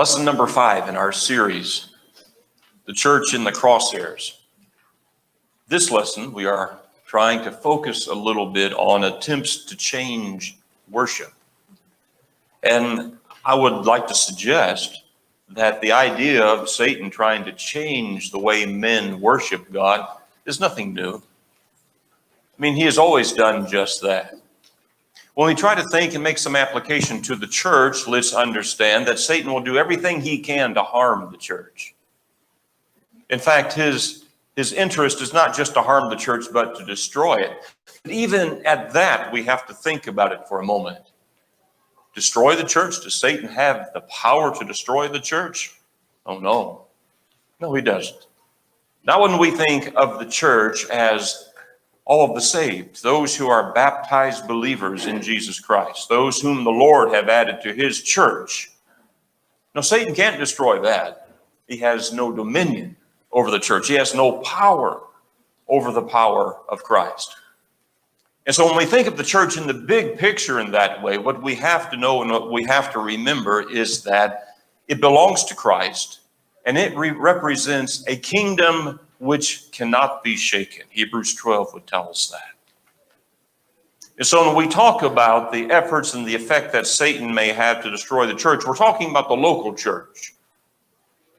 Lesson number 5 in our series, The Church in the Crosshairs. This lesson, we are trying to focus a little bit on attempts to change worship. And I would like to suggest that the idea of Satan trying to change the way men worship God is nothing new. I mean, he has always done just that. When we try to think and make some application to the church, let's understand that Satan will do everything he can to harm the church. In fact, his interest is not just to harm the church, but to destroy it. But even at that, we have to think about it for a moment. Destroy the church? Does Satan have the power to destroy the church? Oh, no. No, he doesn't. Not when we think of the church as all of the saved, those who are baptized believers in Jesus Christ, those whom the Lord have added to his church. No, Satan can't destroy that. He has no dominion over the church. He has no power over the power of Christ. And so when we think of the church in the big picture in that way, what we have to know and what we have to remember is that it belongs to Christ, and it represents a kingdom which cannot be shaken. Hebrews 12 would tell us that. And so when we talk about the efforts and the effect that Satan may have to destroy the church, we're talking about the local church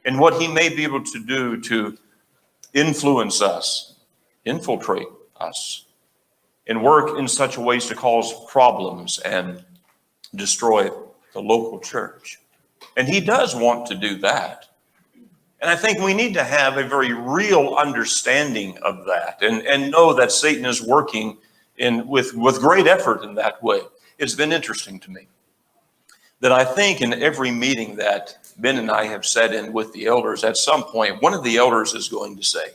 and what he may be able to do to influence us, infiltrate us, and work in such a way as to cause problems and destroy the local church. And he does want to do that. And I think we need to have a very real understanding of that and know that Satan is working with great effort in that way. It's been interesting to me that I think in every meeting that Ben and I have sat in with the elders, at some point, one of the elders is going to say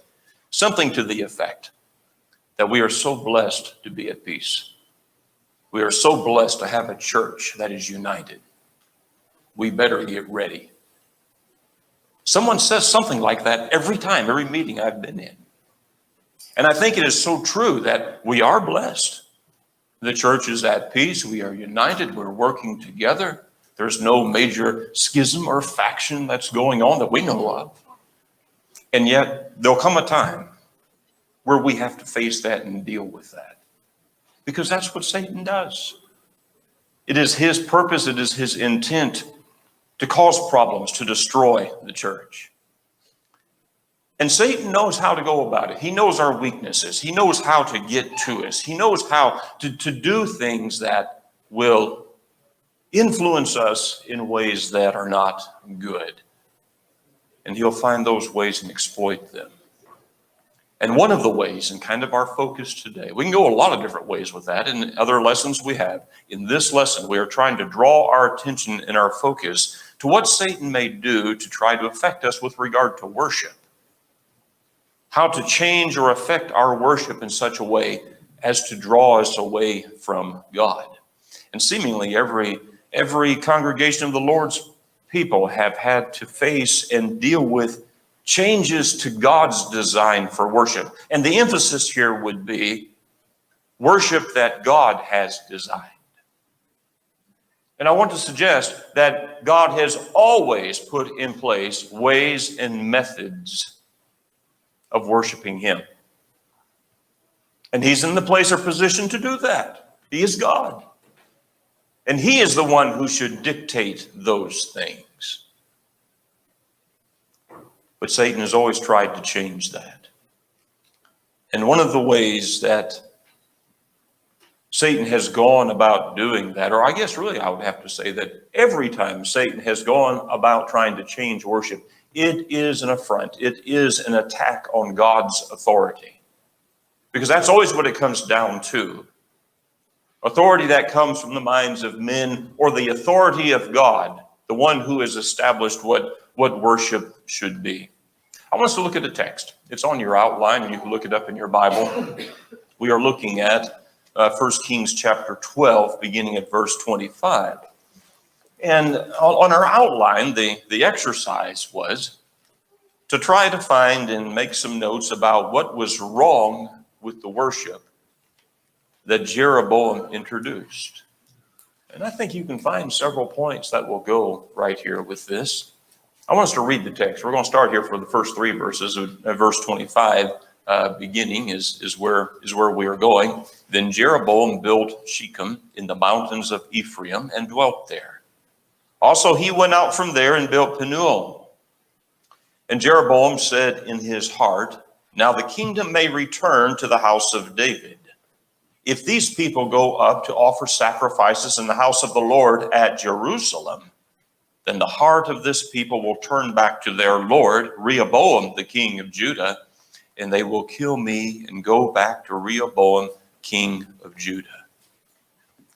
something to the effect that we are so blessed to be at peace. We are so blessed to have a church that is united. We better get ready. Someone says something like that every time, every meeting I've been in. And I think it is so true that we are blessed. The church is at peace. We are united. We're working together. There's no major schism or faction that's going on that we know of. And yet there'll come a time where we have to face that and deal with that. Because that's what Satan does. It is his purpose, it is his intent to cause problems, to destroy the church. And Satan knows how to go about it. He knows our weaknesses. He knows how to get to us. He knows how to do things that will influence us in ways that are not good. And he'll find those ways and exploit them. And one of the ways, and kind of our focus today, we can go a lot of different ways with that in other lessons we have. In this lesson, we are trying to draw our attention and our focus to what Satan may do to try to affect us with regard to worship. How to change or affect our worship in such a way as to draw us away from God. And seemingly every congregation of the Lord's people have had to face and deal with changes to God's design for worship. And the emphasis here would be worship that God has designed. And I want to suggest that God has always put in place ways and methods of worshiping him. And he's in the place or position to do that. He is God. And he is the one who should dictate those things. But Satan has always tried to change that. And one of the ways that Satan has gone about doing that, or I guess really I would have to say that every time Satan has gone about trying to change worship, it is an affront. It is an attack on God's authority. Because that's always what it comes down to. Authority that comes from the minds of men, or the authority of God, the one who has established what worship should be. I want us to look at a text. It's on your outline, and you can look it up in your Bible. We are looking at 1 Kings chapter 12, beginning at verse 25. And on our outline, the exercise was to try to find and make some notes about what was wrong with the worship that Jeroboam introduced. And I think you can find several points that will go right here with this. I want us to read the text. We're going to start here for the first three verses. Verse 25 beginning is where we are going. Then Jeroboam built Shechem in the mountains of Ephraim and dwelt there. Also he went out from there and built Penuel. And Jeroboam said in his heart, now the kingdom may return to the house of David. If these people go up to offer sacrifices in the house of the Lord at Jerusalem, then the heart of this people will turn back to their Lord, Rehoboam, the king of Judah, and they will kill me and go back to Rehoboam, king of Judah.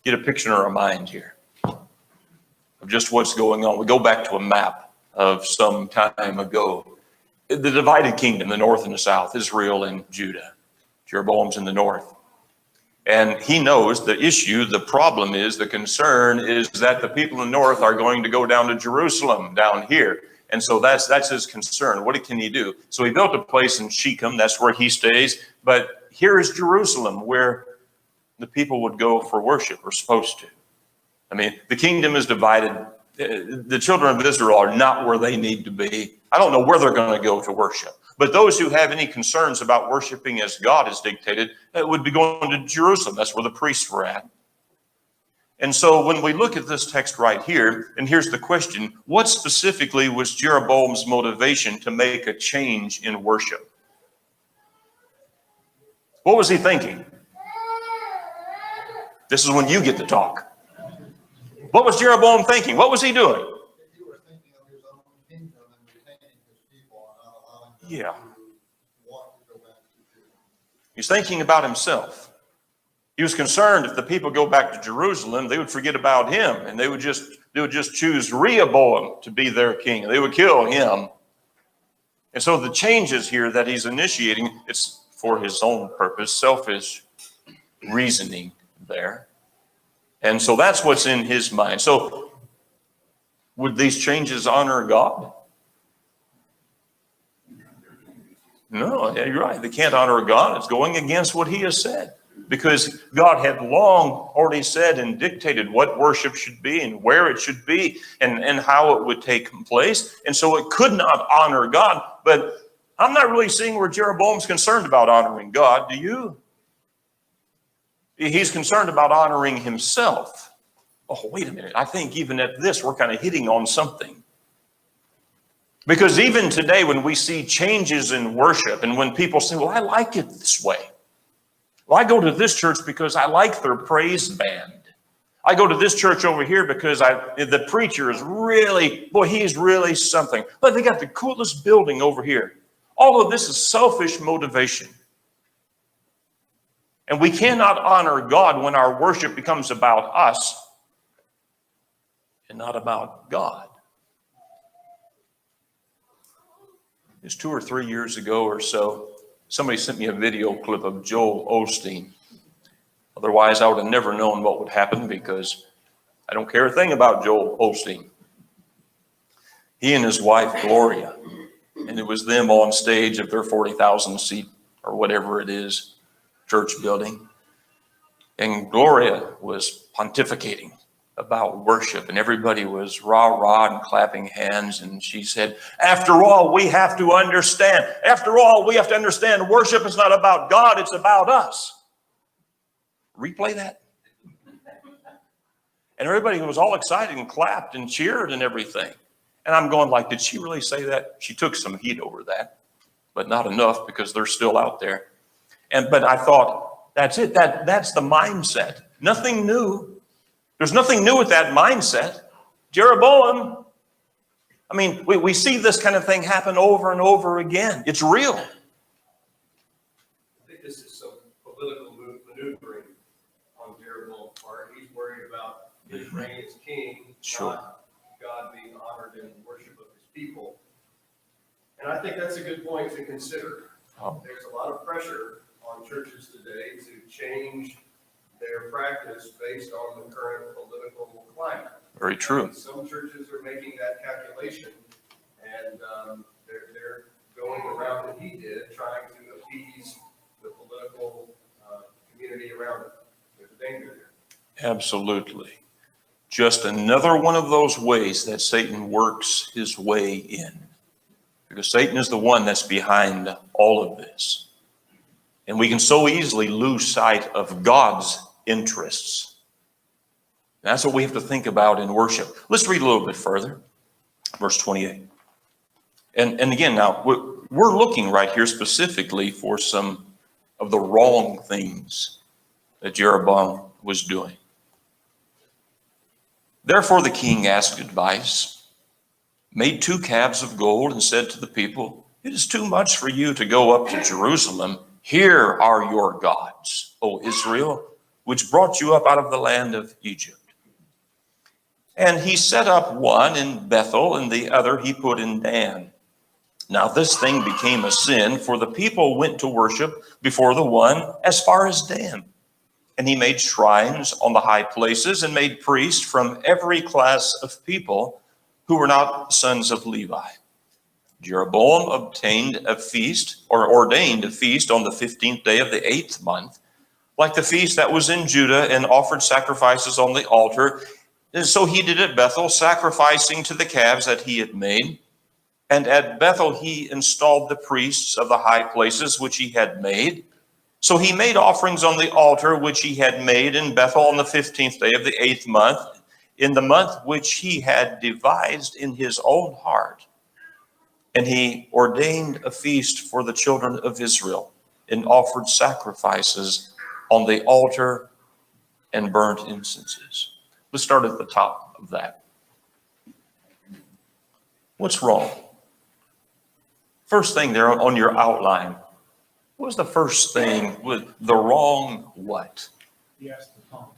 Get a picture in our mind here of just what's going on. We go back to a map of some time ago. The divided kingdom, the north and the south, Israel and Judah. Jeroboam's in the north. And he knows the issue, the problem is, the concern is that the people in the north are going to go down to Jerusalem down here. And so that's his concern. What can he do? So he built a place in Shechem. That's where he stays. But here is Jerusalem, where the people would go for worship, or supposed to. I mean, the kingdom is divided. The children of Israel are not where they need to be. I don't know where they're going to go to worship. But those who have any concerns about worshiping as God has dictated would be going to Jerusalem. That's where the priests were at. And so when we look at this text right here, and here's the question, what specifically was Jeroboam's motivation to make a change in worship? What was he thinking? This is when you get to talk. What was Jeroboam thinking? What was he doing? He was thinking of his own kingdom and retaining his people and not allowing them to want to go back to Judah. He's thinking about himself. He was concerned if the people go back to Jerusalem, they would forget about him, and they would just choose Rehoboam to be their king. They would kill him. And so the changes here that he's initiating, it's for his own purpose, selfish reasoning there. And so that's what's in his mind. So would these changes honor God? No, you're right. They can't honor God. It's going against what he has said. Because God had long already said and dictated what worship should be and where it should be and how it would take place. And so it could not honor God. But I'm not really seeing where Jeroboam's concerned about honoring God. Do you? He's concerned about honoring himself. Oh, wait a minute. I think even at this, we're kind of hitting on something. Because even today, when we see changes in worship and when people say, well, I like it this way. Well, I go to this church because I like their praise band. I go to this church over here because the preacher is really, boy, he's really something. But they got the coolest building over here. All of this is selfish motivation. And we cannot honor God when our worship becomes about us and not about God. It's 2 or 3 years ago or so, somebody sent me a video clip of Joel Osteen. Otherwise, I would have never known what would happen because I don't care a thing about Joel Osteen. He and his wife, Gloria, and it was them on stage of their 40,000 seat or whatever it is, church building. And Gloria was pontificating about worship, and everybody was rah-rah and clapping hands. And she said, after all, we have to understand worship is not about God, it's about us. Replay that. And everybody was all excited and clapped and cheered and everything. And I'm going like, did she really say that? She took some heat over that, but not enough because they're still out there. But I thought, that's it. That's the mindset. Nothing new. There's nothing new with that mindset. Jeroboam, I mean, we see this kind of thing happen over and over again. It's real. I think this is some political maneuvering on Jeroboam's part. He's worried about his reign as king, Sure. not God being honored in worship of his people. And I think that's a good point to consider. There's a lot of pressure on churches today to change their practice based on the current political climate. Very true. And some churches are making that calculation, and they're going around what he did, trying to appease the political community around it. There's a danger there. Absolutely. just another one of those ways that Satan works his way in. Because Satan is the one that's behind all of this. And we can so easily lose sight of God's interests. That's what we have to think about in worship. Let's read a little bit further. Verse 28. And again, now, we're looking right here specifically for some of the wrong things that Jeroboam was doing. Therefore the king asked advice, made 2 calves of gold, and said to the people, it is too much for you to go up to Jerusalem. Here are your gods, O Israel, which brought you up out of the land of Egypt. And he set up one in Bethel, and the other he put in Dan. Now this thing became a sin, for the people went to worship before the one as far as Dan. And he made shrines on the high places and made priests from every class of people who were not sons of Levi. Jeroboam ordained a feast on the 15th day of the 8th month, like the feast that was in Judah, and offered sacrifices on the altar. And so he did at Bethel, sacrificing to the calves that he had made. And at Bethel he installed the priests of the high places which he had made. So he made offerings on the altar which he had made in Bethel on the 15th day of the 8th month, in the month which he had devised in his own heart. And he ordained a feast for the children of Israel, and offered sacrifices on the altar and burnt incenses. Let's start at the top of that. What's wrong? First thing there on your outline. What was the first thing with the wrong what? Yes, the tongue.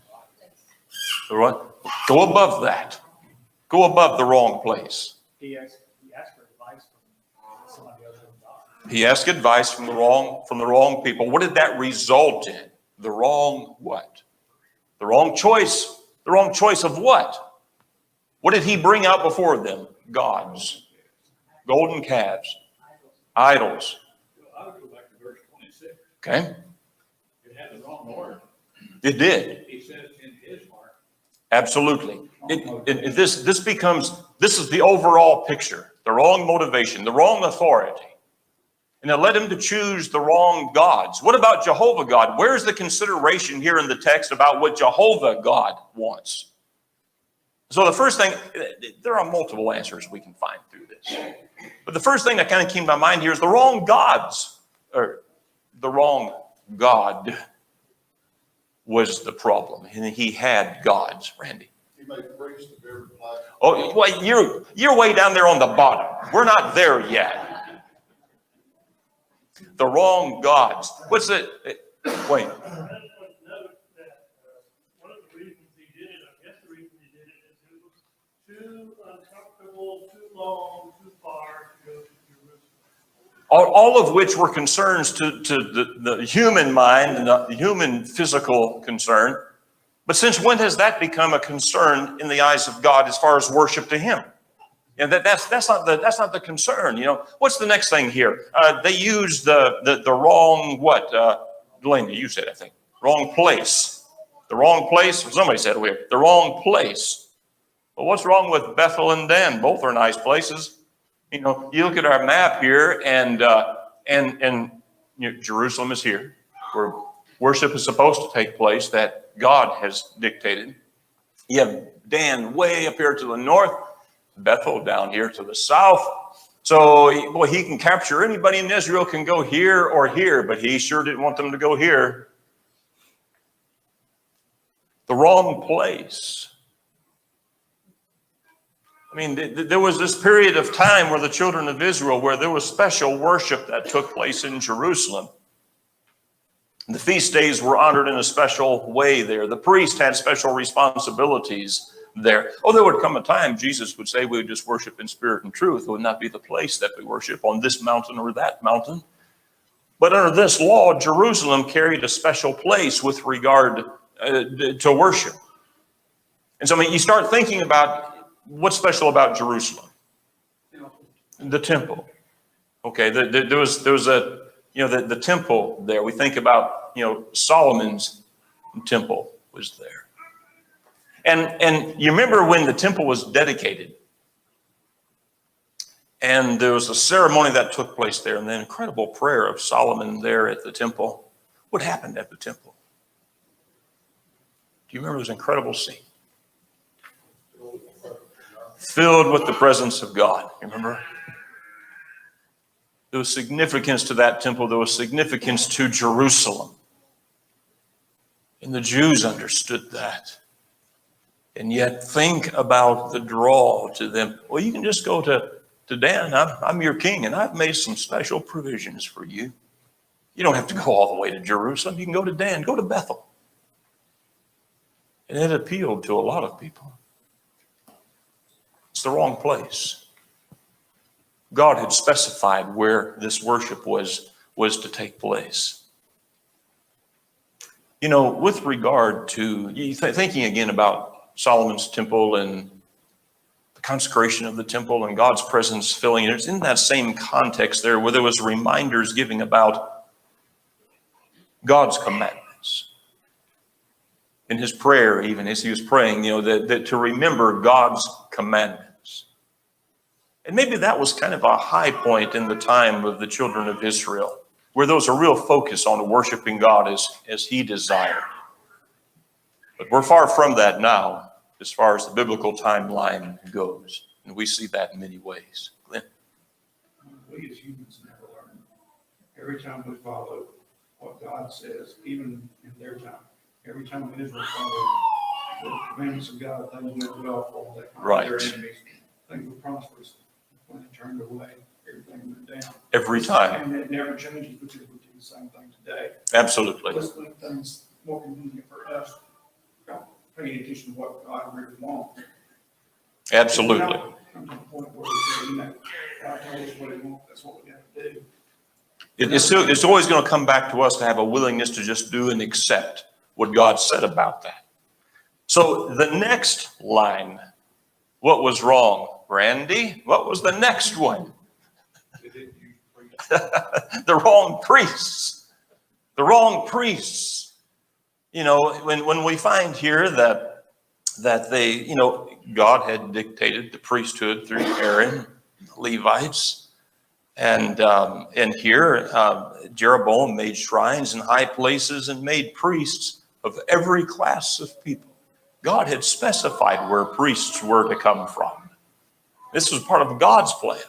The what? Go above that. Go above the wrong place. He asked for advice from somebody other than God. He asked advice from the wrong people. What did that result in? The wrong what? The wrong choice. The wrong choice of what? What did he bring out before them? Gods. Golden calves. Idols. I would go back to verse 26. Okay. It had the wrong order. It did. He says in his heart. Absolutely. This is the overall picture. The wrong motivation, the wrong authority. And it led him to choose the wrong gods. What about Jehovah God? Where's the consideration here in the text about what Jehovah God wants? So the first thing, there are multiple answers we can find through this. But the first thing that kind of came to my mind here is the wrong gods, or the wrong God was the problem. And he had gods, Randy. He made priests of every class. Oh, well, you're way down there on the bottom. We're not there yet. The wrong gods. What's it? Wait. I just want to note that one of the reasons he did it, I guess the reason he did it is it was too uncomfortable, too long, too far to go to Jerusalem. All of which were concerns to the human mind and the human physical concern. But since when has that become a concern in the eyes of God as far as worship to him? And that's not the concern. You know, what's the next thing here? They used the wrong what? Delaney, you said, I think. Wrong place. The wrong place. Somebody said it here. The wrong place. Well, what's wrong with Bethel and Dan? Both are nice places. You know, you look at our map here, and you know, Jerusalem is here, where worship is supposed to take place that God has dictated. You have Dan way up here to the north, Bethel down here to the south. So, boy, he can capture anybody in Israel can go here or here, but he sure didn't want them to go here. The wrong place. I mean, there was this period of time where the children of Israel, where there was special worship that took place in Jerusalem. The feast days were honored in a special way there. The priest had special responsibilities there. Oh, there would come a time, Jesus would say, we would just worship in spirit and truth. It would not be the place that we worship on this mountain or that mountain. But under this law, Jerusalem carried a special place with regard to worship. And so, I mean, you start thinking about what's special about Jerusalem. The temple. Okay, there was a, you know, the temple there. We think about, you know, Solomon's temple was there. And you remember when the temple was dedicated, and there was a ceremony that took place there, and the incredible prayer of Solomon there at the temple. What happened at the temple? Do you remember this incredible scene? Filled with the presence of God. You remember? There was significance to that temple. There was significance to Jerusalem. And the Jews understood that. And yet think about the draw to them. Well, you can just go to Dan. I'm your king, and I've made some special provisions for you. You don't have to go all the way to Jerusalem. You can go to Dan. Go to Bethel. And it appealed to a lot of people. It's the wrong place. God had specified where this worship was to take place. You know, with regard to thinking again about Solomon's temple and the consecration of the temple and God's presence filling it, it's in that same context there where there was reminders giving about God's commandments. In his prayer, even as he was praying, that to remember God's commandments. And maybe that was kind of a high point in the time of the children of Israel, where there was a real focus on worshiping God as he desired. But we're far from that now, as far as the biblical timeline goes. And we see that in many ways. Glenn? We as humans never learn. Every time we follow what God says, even in their time, every time Israel followed the commandments of God, things went well for them. Right. Their enemies, things were prosperous. When they turned away, everything went down. Every time. And it never changes because we do the same thing today. Absolutely. Let's make things more convenient for us. Paying attention to what God really wants. Absolutely. Come to the point where we say, God told us what he wants, that's what we have to do. It's always going to come back to us to have a willingness to just do and accept what God said about that. So the next line, what was wrong? Randy, what was the next one? The wrong priests. The wrong priests. When we find here that they, God had dictated the priesthood through Aaron, the Levites, and here Jeroboam made shrines in high places and made priests of every class of people. God had specified where priests were to come from. This was part of God's plan.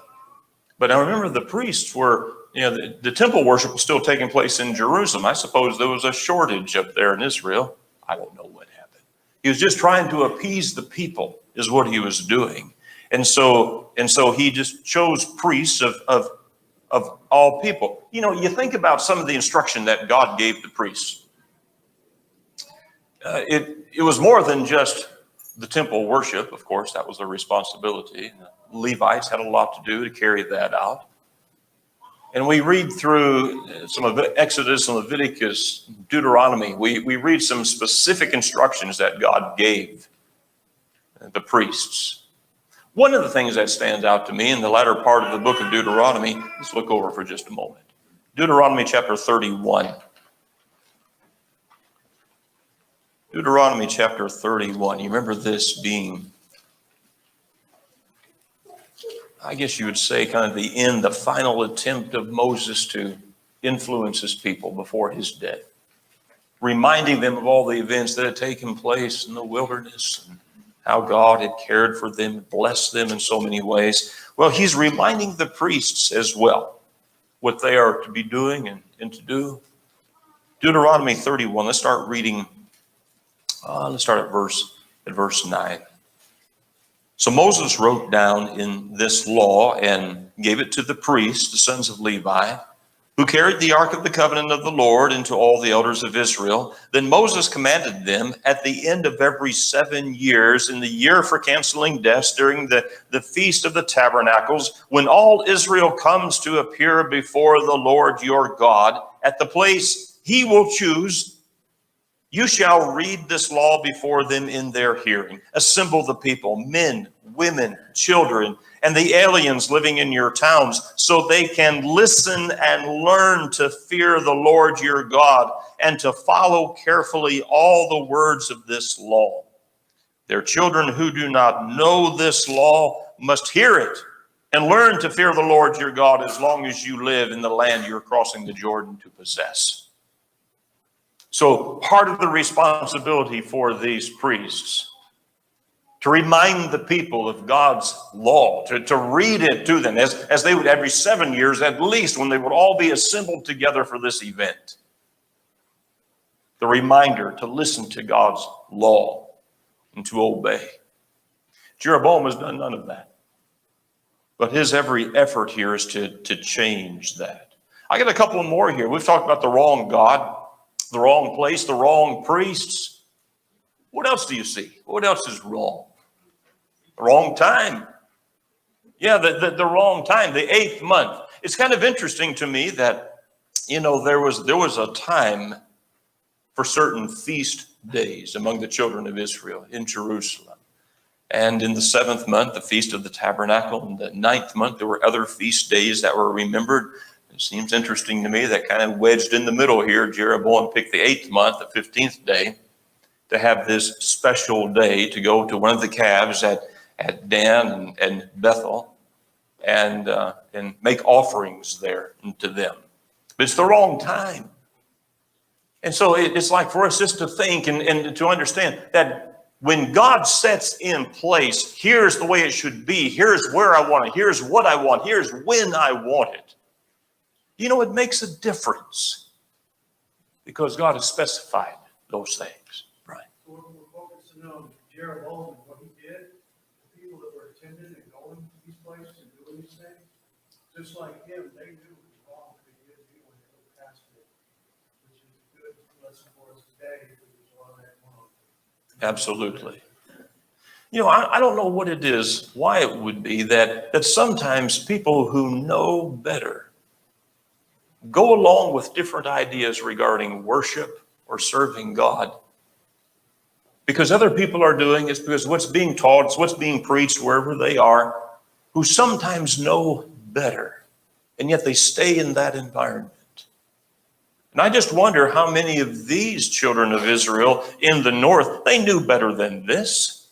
But I remember the priests were, the temple worship was still taking place in Jerusalem. I suppose there was a shortage up there in Israel. I don't know what happened. He was just trying to appease the people is what he was doing. And so he just chose priests of all people. You think about some of the instruction that God gave the priests. It was more than just the temple worship. Of course, that was their responsibility. The Levites had a lot to do to carry that out. And we read through some of Exodus and Leviticus, Deuteronomy. We read some specific instructions that God gave the priests. One of the things that stands out to me in the latter part of the book of Deuteronomy, let's look over for just a moment. Deuteronomy chapter 31. Deuteronomy chapter 31. You remember this being, I guess you would say, kind of the final attempt of Moses to influence his people before his death, reminding them of all the events that had taken place in the wilderness and how God had cared for them, blessed them in so many ways. Well, he's reminding the priests as well what they are to be doing and to do. Deuteronomy 31, let's start reading. Let's start at verse 9. So Moses wrote down in this law and gave it to the priests, the sons of Levi, who carried the ark of the covenant of the Lord, and to all the elders of Israel. Then Moses commanded them at the end of every 7 years, in the year for canceling debts, during the feast of the tabernacles, when all Israel comes to appear before the Lord your God at the place he will choose, you shall read this law before them in their hearing. Assemble the people, men, women, children, and the aliens living in your towns, so they can listen and learn to fear the Lord your God and to follow carefully all the words of this law. Their children who do not know this law must hear it and learn to fear the Lord your God as long as you live in the land you're crossing the Jordan to possess. So part of the responsibility for these priests to remind the people of God's law, to read it to them, as they would every 7 years at least, when they would all be assembled together for this event. The reminder to listen to God's law and to obey. Jeroboam has done none of that. But his every effort here is to change that. I got a couple more here. We've talked about the wrong God, the wrong place, the wrong priests. What else do you see? What else is wrong? The wrong time. Yeah, the wrong time, the 8th month. It's kind of interesting to me that, there was a time for certain feast days among the children of Israel in Jerusalem. And in the 7th month, the Feast of the Tabernacle. In the 9th month, there were other feast days that were remembered. It seems interesting to me that kind of wedged in the middle here, Jeroboam picked the 8th month, the 15th day, to have this special day to go to one of the calves at Dan and Bethel and make offerings there to them. But it's the wrong time. And so it's like for us just to think and to understand that when God sets in place, here's the way it should be, here's where I want it, here's what I want, here's when I want it. It makes a difference because God has specified those things. Right. So we're focusing on Jeroboam and what he did, the people that were attending and going to these places and doing these things, just like him, they knew it was wrong, but they did it when they were past it, which is a good lesson for us today, because there's a lot of that going on. Absolutely. I don't know what it is, why it would be that sometimes people who know better go along with different ideas regarding worship or serving God. Because other people are doing it, because what's being taught, it's what's being preached wherever they are, who sometimes know better, and yet they stay in that environment. And I just wonder how many of these children of Israel in the north, they knew better than this.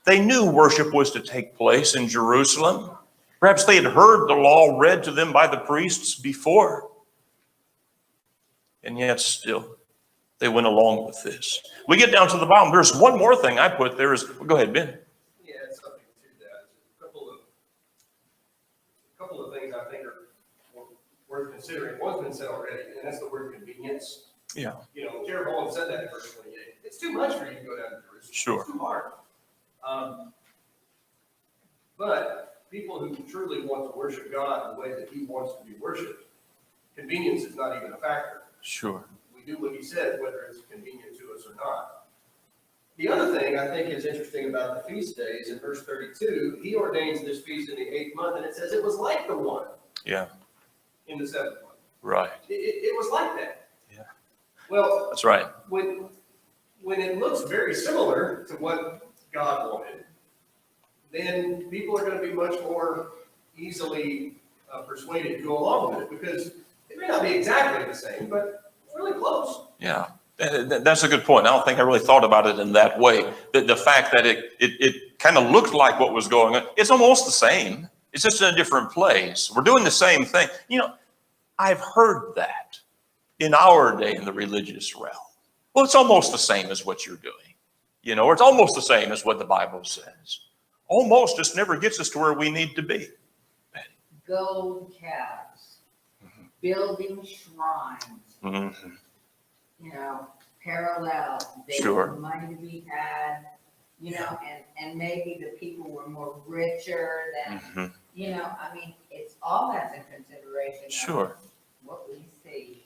They knew worship was to take place in Jerusalem. Perhaps they had heard the law read to them by the priests before. And yet still, they went along with this. We get down to the bottom. There's one more thing I put there is, go ahead, Ben. Yeah, it's something to that. A couple of things I think are worth considering. One's been said already, and that's the word convenience. Yeah. Jeroboam said that in verse 28. It's too much for you to go down to Jerusalem. Sure. It's too hard. But people who truly want to worship God the way that he wants to be worshiped, convenience is not even a factor. Sure. We do what he said, whether it's convenient to us or not. The other thing I think is interesting about the feast days, in verse 32, he ordains this feast in the 8th month, and it says it was like the one in the 7th month. Right. It was like that. Yeah. Well, that's right. When it looks very similar to what God wanted, then people are going to be much more easily persuaded to go along with it, because it may not be exactly the same, but it's really close. Yeah, that's a good point. I don't think I really thought about it in that way. The fact that it kind of looked like what was going on, it's almost the same. It's just in a different place. We're doing the same thing. I've heard that in our day in the religious realm. Well, it's almost the same as what you're doing. Or it's almost the same as what the Bible says. Almost just never gets us to where we need to be. Gold calves, building shrines, parallel. There was money to be had, and maybe the people were more richer than, it's all that's in consideration. Sure. What we see.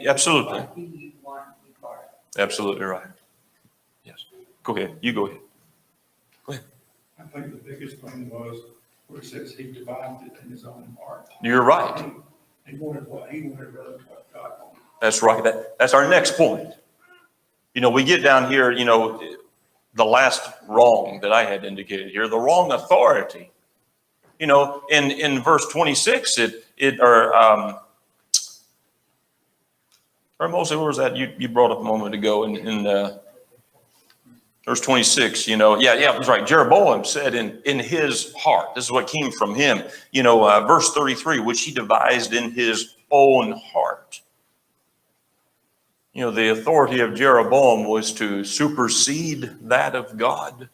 Absolutely. What do you want to be part of? Absolutely right. Yes. Go ahead. You go ahead. Go ahead. I think the biggest thing was where it says he divided it in his own heart. You're right. He wanted what God wanted. That's right. That's our next point. We get down here, the last wrong that I had indicated here, the wrong authority. In verse 26, or mostly, where was that you brought up a moment ago in Verse 26, that's right. Jeroboam said in his heart, this is what came from him. Verse 33, which he devised in his own heart. The authority of Jeroboam was to supersede that of God.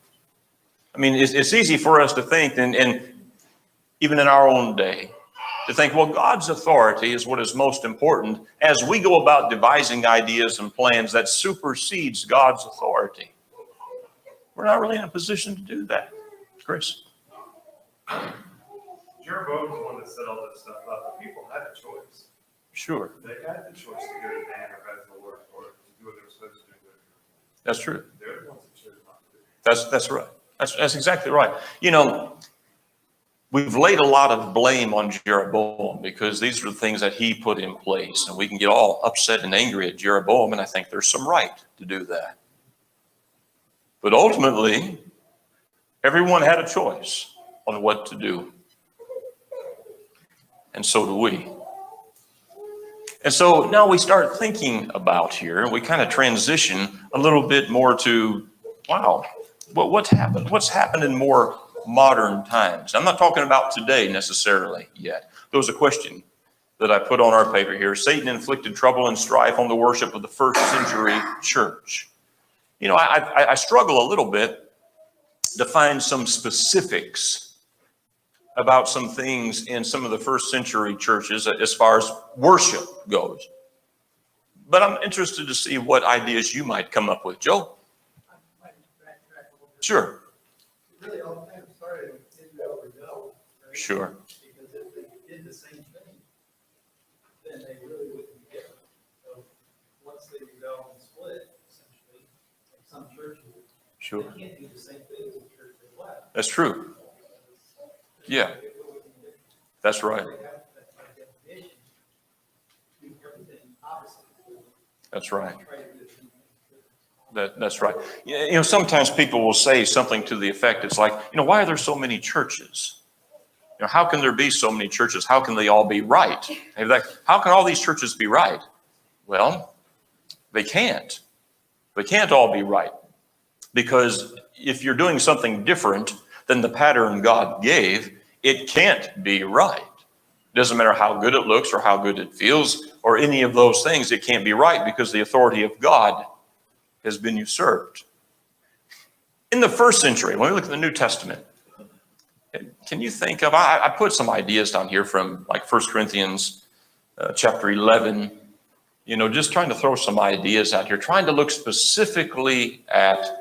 I mean, it's easy for us to think, and even in our own day, to think, well, God's authority is what is most important as we go about devising ideas and plans that supersedes God's authority. We're not really in a position to do that. Chris? Jeroboam's the one that said all this stuff about the people had a choice. Sure. They had the choice to go to Dan or as the Lord or to do what they were supposed to do. That's true. They're the ones that chose not to do it. That's right. That's exactly right. We've laid a lot of blame on Jeroboam because these are the things that he put in place. And we can get all upset and angry at Jeroboam, and I think there's some right to do that. But ultimately, everyone had a choice on what to do. And so do we. And so now we start thinking about here, we kind of transition a little bit more to, wow, what's happened? What's happened in more modern times? I'm not talking about today necessarily yet. There was a question that I put on our paper here. Satan inflicted trouble and strife on the worship of the first century church. I struggle a little bit to find some specifics about some things in some of the first century churches as far as worship goes. But I'm interested to see what ideas you might come up with. Joe? Sure. Really, all the time started with Israel rebelled. Right? Sure. Because if they did the same thing, then they really wouldn't be different. So once they rebelled and split, essentially, like some churches, Sure. they can't do the same thing as the church they left. That's true. Yeah. That's right. That's right. That's right. Sometimes people will say something to the effect, it's like, why are there so many churches? How can there be so many churches? How can they all be right? How can all these churches be right? Well, they can't. They can't all be right. Because if you're doing something different than the pattern God gave, it can't be right. It doesn't matter how good it looks or how good it feels or any of those things, it can't be right because the authority of God has been usurped. In the first century, when we look at the New Testament, can you think of, I put some ideas down here from like 1 Corinthians chapter 11, just trying to throw some ideas out here, trying to look specifically at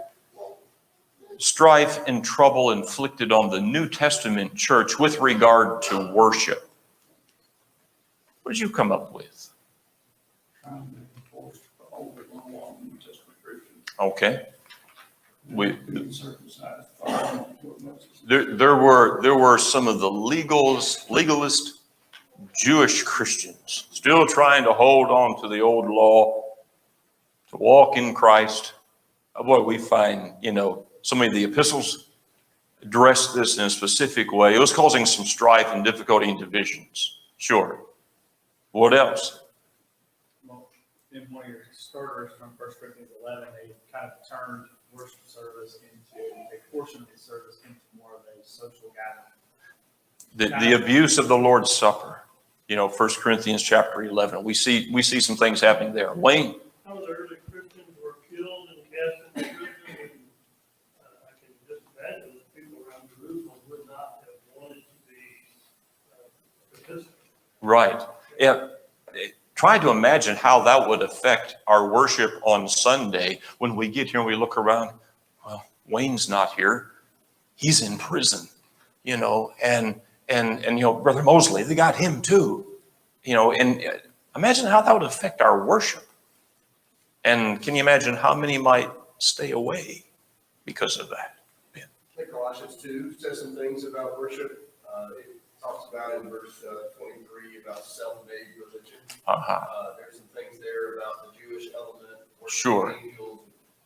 strife and trouble inflicted on the New Testament church with regard to worship. What did you come up with? Trying to enforce the old law of New Testament Christians. Okay. Being circumcised, what Moses There were some of the legalist Jewish Christians still trying to hold on to the old law, to walk in Christ. Boy, we find, so many of the epistles addressed this in a specific way. It was causing some strife and difficulty and divisions. Sure. What else? Well, in one of your starters from 1 Corinthians 11, they kind of turned worship service into a portion of the service into more of a social gathering. The abuse of the Lord's Supper. 1 Corinthians chapter 11. We see some things happening there. Wayne? How the early Christians were killed and cast into prison, and I can just imagine that people around Jerusalem would not have wanted to be participants. Right. Yeah. Try to imagine how that would affect our worship on Sunday when we get here and we look around. Well, Wayne's not here. He's in prison, and Brother Mosley, they got him too, and imagine how that would affect our worship. And can you imagine how many might stay away because of that? I think Colossians 2 says some things about worship. It talks about in verse 23 about self-made religion. There's some things there about the Jewish element. Sure. Angels.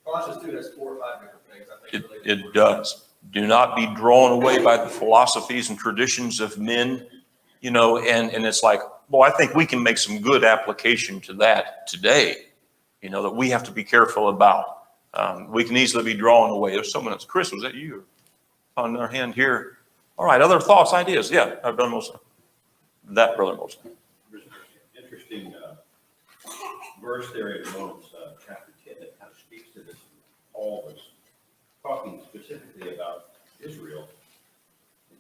Colossians 2 has 4 or 5 different things, I think. It does. Do not be drawn away by the philosophies and traditions of men, and it's like, I think we can make some good application to that today, that we have to be careful about We can easily be drawn away. There's someone else. Chris, was that you? On their hand here. All right, other thoughts, ideas? Yeah, Brother Mosley. That Brother Mosley. Interesting verse there in Romans chapter 10 that kind of speaks to this. Paul was talking specifically about Israel.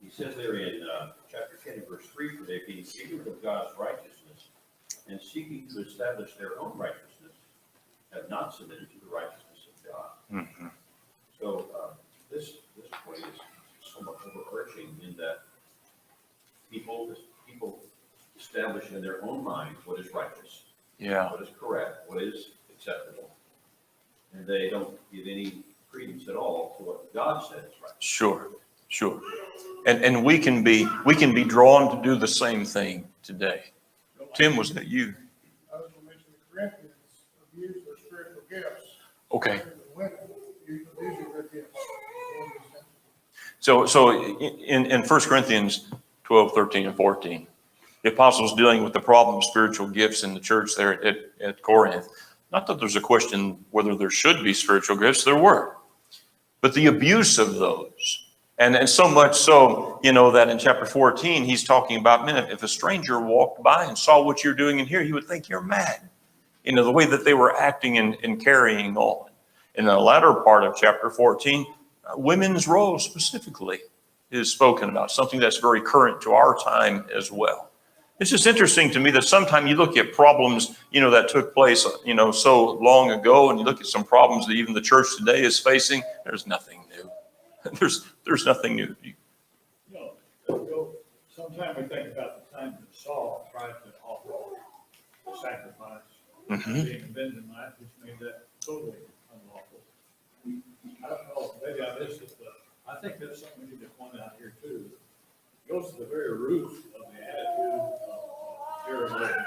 He says there in chapter 10 and verse 3, for they being ignorant of God's righteousness and seeking to establish their own righteousness, have not submitted to the righteousness of God. Mm-hmm. So this point is somewhat overarching in that people establish in their own mind what is righteous, Yeah. what is correct, what is acceptable, and they don't give any credence at all to what God says is right. Sure. And we can be drawn to do the same thing today. Tim, was that you? I was going to mention the Corinthians abuse their spiritual gifts. Okay. And the women abusing their gifts. So in 1 Corinthians 12, 13, and 14, the apostles dealing with the problem of spiritual gifts in the church there at Corinth. Not that there's a question whether there should be spiritual gifts, there were. But the abuse of those. And so much so, that in chapter 14, he's talking about, man, if a stranger walked by and saw what you're doing in here, he would think you're mad. The way that they were acting and carrying on. In the latter part of chapter 14, women's role specifically is spoken about, something that's very current to our time as well. It's just interesting to me that sometimes you look at problems, that took place, so long ago, and you look at some problems that even the church today is facing, there's nothing new. There's nothing new. Sometimes we think about the time that Saul tried to offer the sacrifice, Mm-hmm. being a Benjamite, which made that totally unlawful. I don't know, maybe I missed it, but I think that's something we need to point out here too. It goes to the very root of the attitude of Jeroboam.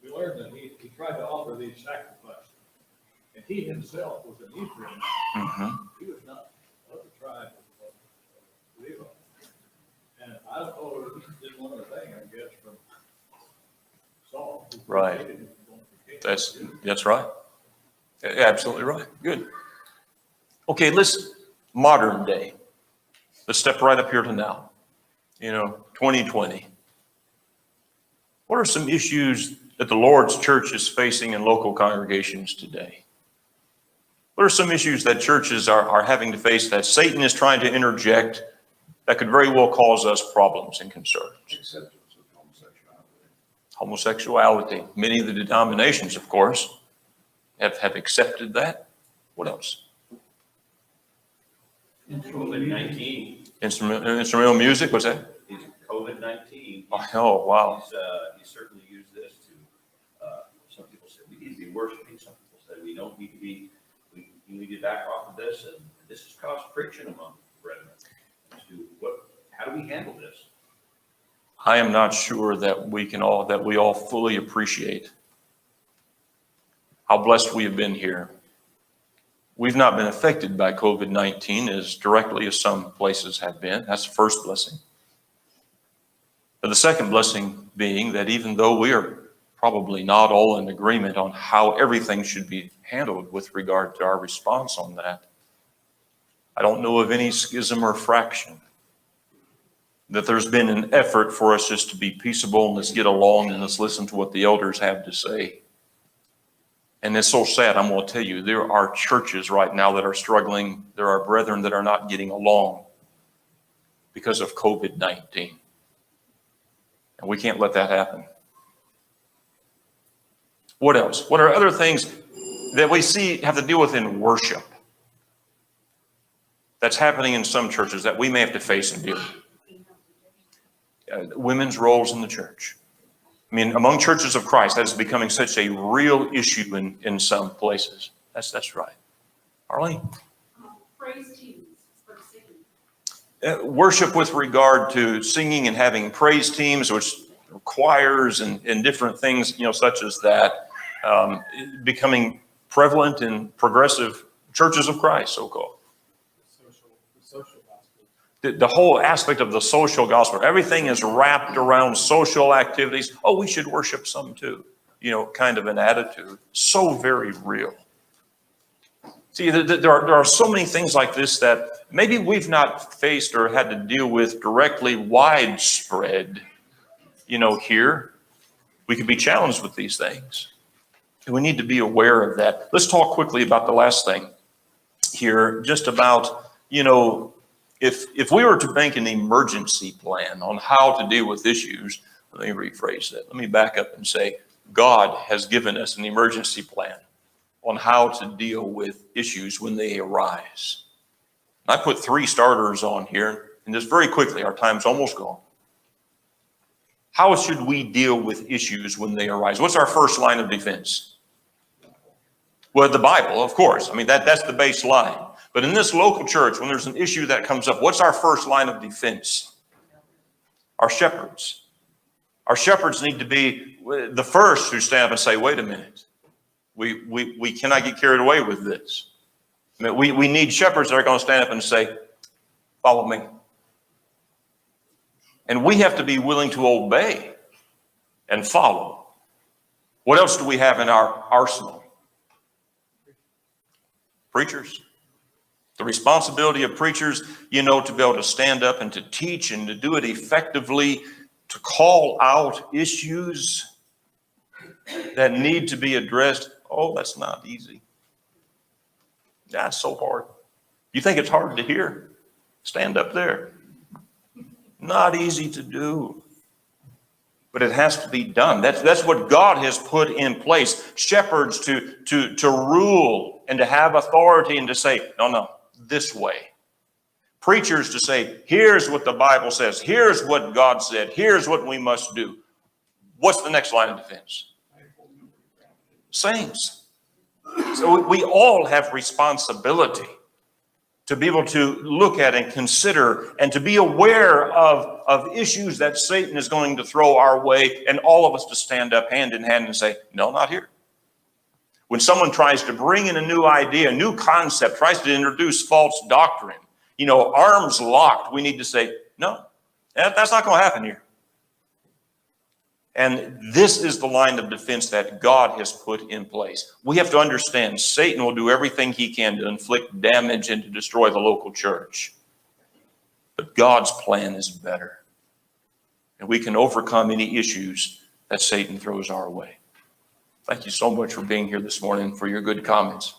We learned that he tried to offer these sacrifices, and he himself was an Ephraim. Mm-hmm. He was not of the tribe of Levi. And I don't know, this is one other thing, I guess, from Saul. who Right. hated him for going to the king. That's right. Absolutely right. Good. Okay, modern day. Let's step right up here to now. 2020. What are some issues that the Lord's church is facing in local congregations today? What are some issues that churches are having to face that Satan is trying to interject that could very well cause us problems and concerns? Acceptance of homosexuality. Homosexuality. Many of the denominations, of course, have accepted that. What else? COVID-19, Instrumental music, what's that? is COVID-19. Oh, wow. He certainly used this to, some people say we need to be worshiping, some people say we don't need to be, we need to back off of this, and this has caused friction among brethren. As to how do we handle this? I am not sure that we all fully appreciate how blessed we have been here. We've not been affected by COVID-19 as directly as some places have been. That's the first blessing. But the second blessing being that even though we are probably not all in agreement on how everything should be handled with regard to our response on that, I don't know of any schism or fraction that there's been an effort for us just to be peaceable and let's get along and let's listen to what the elders have to say. And it's so sad, I'm going to tell you, there are churches right now that are struggling. There are brethren that are not getting along because of COVID-19. And we can't let that happen. What else? What are other things that we see have to deal with in worship that's happening in some churches that we may have to face and deal with? Women's roles in the church. I mean, among churches of Christ, that is becoming such a real issue in some places. That's right. Arlene? Praise teams for singing. Worship with regard to singing and having praise teams, which choirs and different things, such as that, becoming prevalent in progressive churches of Christ, so-called. The social gospel. The whole aspect of the social gospel, everything is wrapped around social activities. Oh, we should worship some too, kind of an attitude. So very real. See, there are so many things like this that maybe we've not faced or had to deal with directly widespread, here. We could be challenged with these things. And we need to be aware of that. Let's talk quickly about the last thing here, just about, if we were to make an emergency plan on how to deal with issues, let me rephrase that. Let me back up and say, God has given us an emergency plan on how to deal with issues when they arise. And I put 3 starters on here, and just very quickly, our time's almost gone. How should we deal with issues when they arise? What's our first line of defense? Well, the Bible, of course. I mean, that's the baseline. But in this local church, when there's an issue that comes up, what's our first line of defense? Our shepherds. Our shepherds need to be the first who stand up and say, wait a minute. We cannot get carried away with this. I mean, we need shepherds that are going to stand up and say, follow me. And we have to be willing to obey and follow. What else do we have in our arsenal? Preachers. The responsibility of preachers, to be able to stand up and to teach and to do it effectively, to call out issues that need to be addressed. Oh, that's not easy. That's so hard. You think it's hard to hear? Stand up there. Not easy to do. But it has to be done. That's what God has put in place. Shepherds to rule and to have authority and to say, no, this way. Preachers to say, here's what the Bible says. Here's what God said. Here's what we must do. What's the next line of defense? Saints. So we all have responsibility to be able to look at and consider and to be aware of issues that Satan is going to throw our way, and all of us to stand up hand in hand and say, no, not here. When someone tries to bring in a new idea, a new concept, tries to introduce false doctrine, arms locked, we need to say, no, that's not going to happen here. And this is the line of defense that God has put in place. We have to understand Satan will do everything he can to inflict damage and to destroy the local church. But God's plan is better. And we can overcome any issues that Satan throws our way. Thank you so much for being here this morning, for your good comments.